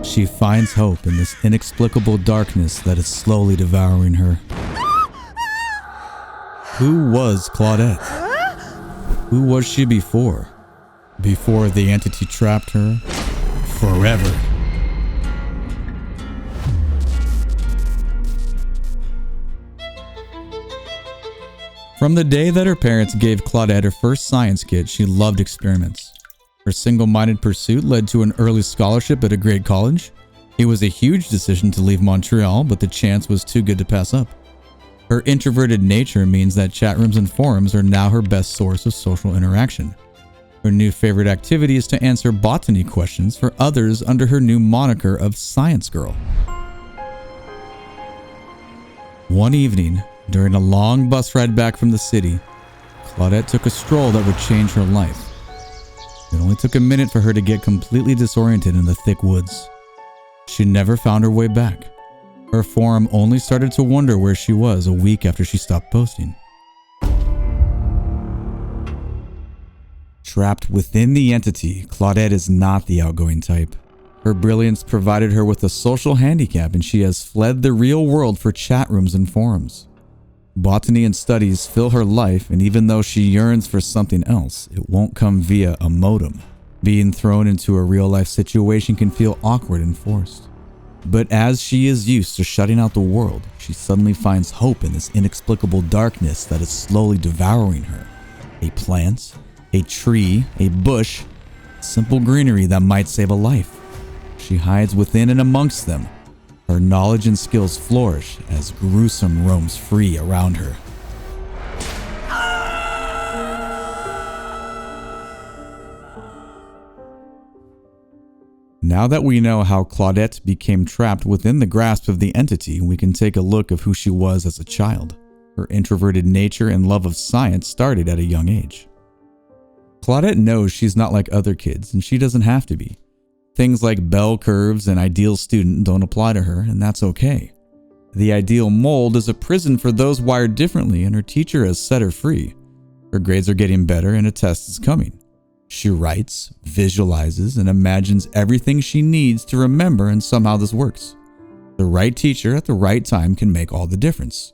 She finds hope in this inexplicable darkness that is slowly devouring her. Who was Claudette? Who was she before? Before the entity trapped her forever. From the day that her parents gave Claudette her first science kit, she loved experiments. Her single-minded pursuit led to an early scholarship at a great college. It was a huge decision to leave Montreal, but the chance was too good to pass up. Her introverted nature means that chat rooms and forums are now her best source of social interaction. Her new favorite activity is to answer botany questions for others under her new moniker of Science Girl. One evening, during a long bus ride back from the city, Claudette took a stroll that would change her life. It only took a minute for her to get completely disoriented in the thick woods. She never found her way back. Her forum only started to wonder where she was a week after she stopped posting. Trapped within the entity, Claudette is not the outgoing type. Her brilliance provided her with a social handicap, and she has fled the real world for chat rooms and forums. Botany and studies fill her life, and even though she yearns for something else, it won't come via a modem. Being thrown into a real-life situation can feel awkward and forced. But as she is used to shutting out the world, she suddenly finds hope in this inexplicable darkness that is slowly devouring her. A plant, a tree, a bush, simple greenery that might save a life. She hides within and amongst them. Her knowledge and skills flourish as gruesome roams free around her. Now that we know how Claudette became trapped within the grasp of the entity, we can take a look of who she was as a child. Her introverted nature and love of science started at a young age. Claudette knows she's not like other kids, and she doesn't have to be. Things like bell curves and ideal student don't apply to her, and that's okay. The ideal mold is a prison for those wired differently, and her teacher has set her free. Her grades are getting better, and a test is coming. She writes, visualizes, and imagines everything she needs to remember, and somehow this works. The right teacher at the right time can make all the difference.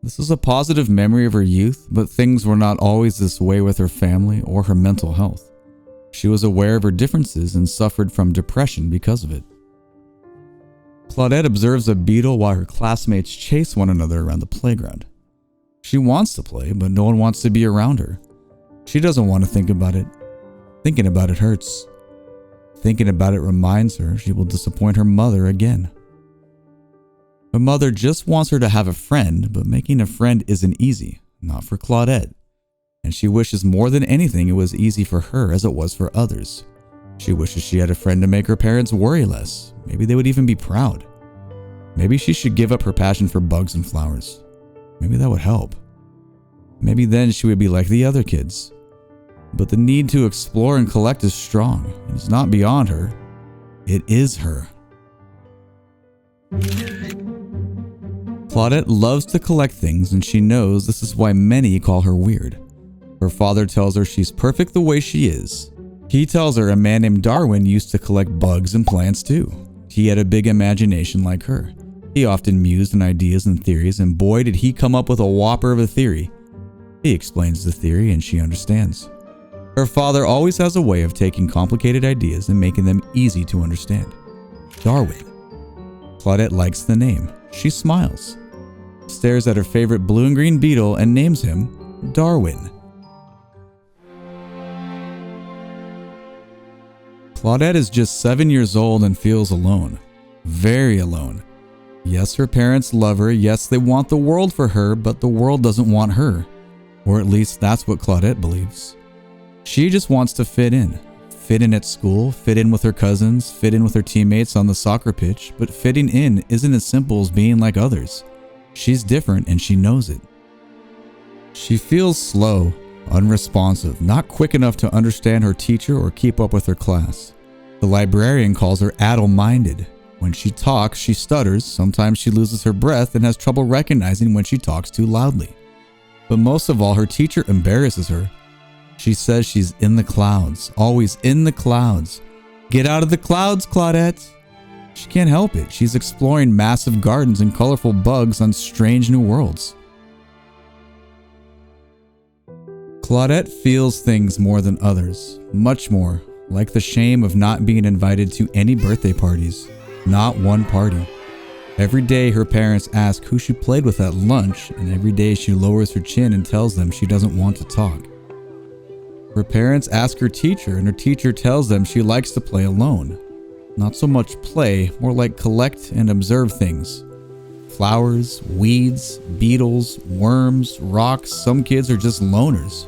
This is a positive memory of her youth, but things were not always this way with her family or her mental health. She was aware of her differences and suffered from depression because of it. Claudette observes a beetle while her classmates chase one another around the playground. She wants to play, but no one wants to be around her. She doesn't want to think about it. Thinking about it hurts. Thinking about it reminds her she will disappoint her mother again. Her mother just wants her to have a friend, but making a friend isn't easy, not for Claudette. And she wishes more than anything it was easy for her as it was for others. She wishes she had a friend to make her parents worry less. Maybe they would even be proud. Maybe she should give up her passion for bugs and flowers. Maybe that would help. Maybe then she would be like the other kids. But the need to explore and collect is strong. It's not beyond her. It is her. Claudette loves to collect things, and she knows this is why many call her weird. Her father tells her she's perfect the way she is. He tells her a man named Darwin used to collect bugs and plants too. He had a big imagination like her. He often mused on ideas and theories, and boy did he come up with a whopper of a theory. He explains the theory and she understands. Her father always has a way of taking complicated ideas and making them easy to understand. Darwin. Claudette likes the name. She smiles, stares at her favorite blue and green beetle, and names him Darwin. Claudette is just 7 years old and feels alone. Very alone. Yes, her parents love her. Yes, they want the world for her, but the world doesn't want her. Or at least that's what Claudette believes. She just wants to fit in. Fit in at school, fit in with her cousins, fit in with her teammates on the soccer pitch, but fitting in isn't as simple as being like others. She's different and she knows it. She feels slow, unresponsive, not quick enough to understand her teacher or keep up with her class. The librarian calls her addle-minded. When she talks, she stutters, sometimes she loses her breath and has trouble recognizing when she talks too loudly. But most of all, her teacher embarrasses her. She says she's in the clouds, always in the clouds. Get out of the clouds, Claudette. She can't help it. She's exploring massive gardens and colorful bugs on strange new worlds. Claudette feels things more than others, much more, like the shame of not being invited to any birthday parties, not one party. Every day her parents ask who she played with at lunch, and every day she lowers her chin and tells them she doesn't want to talk. Her parents ask her teacher, and her teacher tells them she likes to play alone. Not so much play, more like collect and observe things. Flowers, weeds, beetles, worms, rocks. Some kids are just loners.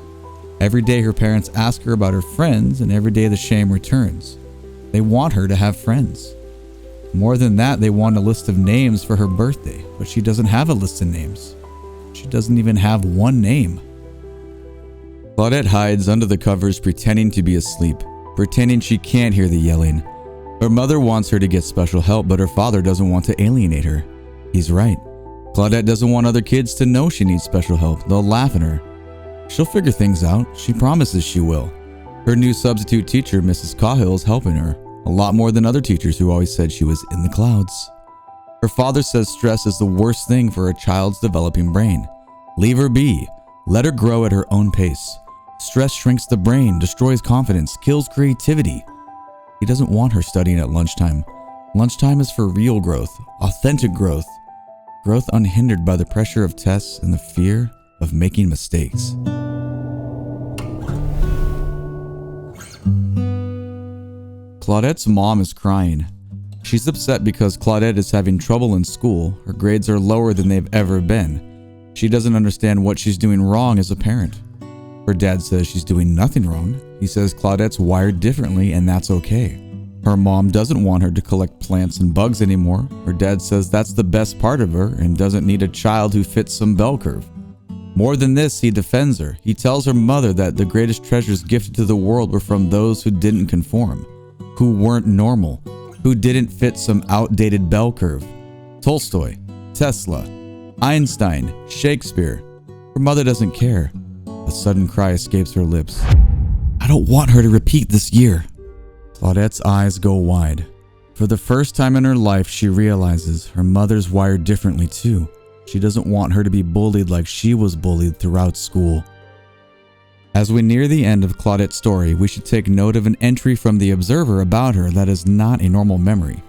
Every day her parents ask her about her friends, and every day the shame returns. They want her to have friends. More than that, they want a list of names for her birthday, but she doesn't have a list of names. She doesn't even have one name. Claudette hides under the covers pretending to be asleep, pretending she can't hear the yelling. Her mother wants her to get special help, but her father doesn't want to alienate her. He's right. Claudette doesn't want other kids to know she needs special help. They'll laugh at her. She'll figure things out. She promises she will. Her new substitute teacher, Mrs. Cahill, is helping her, a lot more than other teachers who always said she was in the clouds. Her father says stress is the worst thing for a child's developing brain. Leave her be. Let her grow at her own pace. Stress shrinks the brain, destroys confidence, kills creativity. He doesn't want her studying at lunchtime. Lunchtime is for real growth, authentic growth. Growth unhindered by the pressure of tests and the fear of making mistakes. Claudette's mom is crying. She's upset because Claudette is having trouble in school. Her grades are lower than they've ever been. She doesn't understand what she's doing wrong as a parent. Her dad says she's doing nothing wrong. He says Claudette's wired differently and that's okay. Her mom doesn't want her to collect plants and bugs anymore. Her dad says that's the best part of her and doesn't need a child who fits some bell curve. More than this, he defends her. He tells her mother that the greatest treasures gifted to the world were from those who didn't conform, who weren't normal, who didn't fit some outdated bell curve. Tolstoy, Tesla, Einstein, Shakespeare. Her mother doesn't care. A sudden cry escapes her lips. I don't want her to repeat this year. Claudette's eyes go wide. For the first time in her life, she realizes her mother's wired differently too. She doesn't want her to be bullied like she was bullied throughout school. As we near the end of Claudette's story, we should take note of an entry from the Observer about her that is not a normal memory.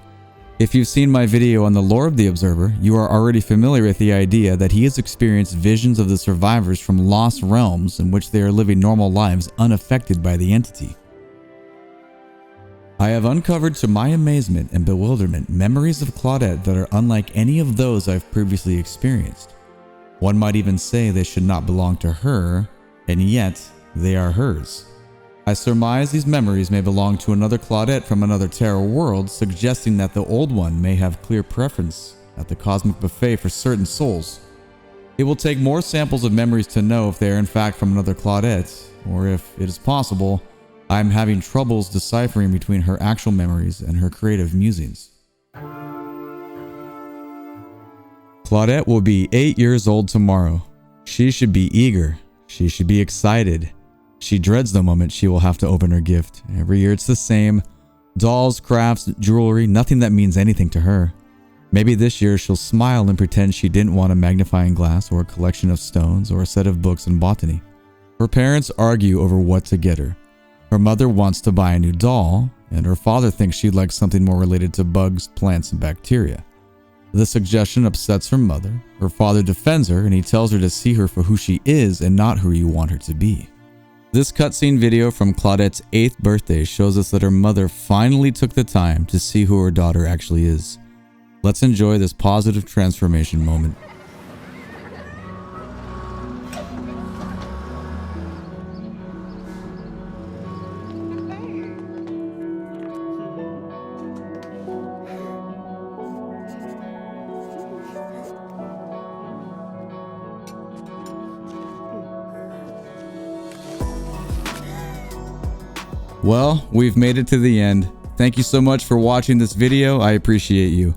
If you've seen my video on the lore of the Observer, you are already familiar with the idea that he has experienced visions of the survivors from lost realms in which they are living normal lives unaffected by the entity. I have uncovered to my amazement and bewilderment memories of Claudette that are unlike any of those I've previously experienced. One might even say they should not belong to her, and yet they are hers. I surmise these memories may belong to another Claudette from another terror world, suggesting that the old one may have clear preference at the cosmic buffet for certain souls. It will take more samples of memories to know if they are in fact from another Claudette, or if it is possible I'm having troubles deciphering between her actual memories and her creative musings. Claudette will be 8 years old tomorrow. She should be eager. She should be excited. She dreads the moment she will have to open her gift. Every year it's the same. Dolls, crafts, jewelry, nothing that means anything to her. Maybe this year she'll smile and pretend she didn't want a magnifying glass or a collection of stones or a set of books in botany. Her parents argue over what to get her. Her mother wants to buy a new doll, and her father thinks she'd like something more related to bugs, plants, and bacteria. The suggestion upsets her mother. Her father defends her, and he tells her to see her for who she is and not who you want her to be. This cutscene video from Claudette's 8th birthday shows us that her mother finally took the time to see who her daughter actually is. Let's enjoy this positive transformation moment. Well, we've made it to the end. Thank you so much for watching this video. I appreciate you.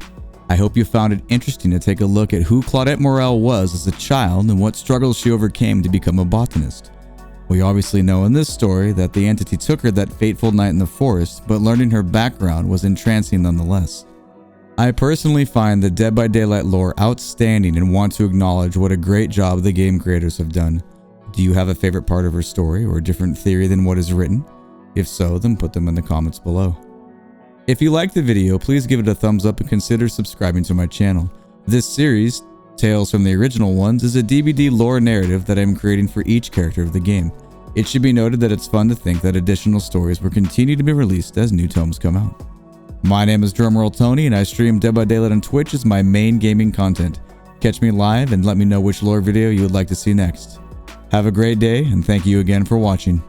I hope you found it interesting to take a look at who Claudette Morel was as a child and what struggles she overcame to become a botanist. We obviously know in this story that the entity took her that fateful night in the forest, but learning her background was entrancing nonetheless. I personally find the Dead by Daylight lore outstanding and want to acknowledge what a great job the game creators have done. Do you have a favorite part of her story or a different theory than what is written? If so, then put them in the comments below. If you liked the video, please give it a thumbs up and consider subscribing to my channel. This series, Tales from the Original Ones, is a DVD lore narrative that I am creating for each character of the game. It should be noted that it's fun to think that additional stories will continue to be released as new tomes come out. My name is Drumroll Tony, and I stream Dead by Daylight on Twitch as my main gaming content. Catch me live and let me know which lore video you would like to see next. Have a great day, and thank you again for watching.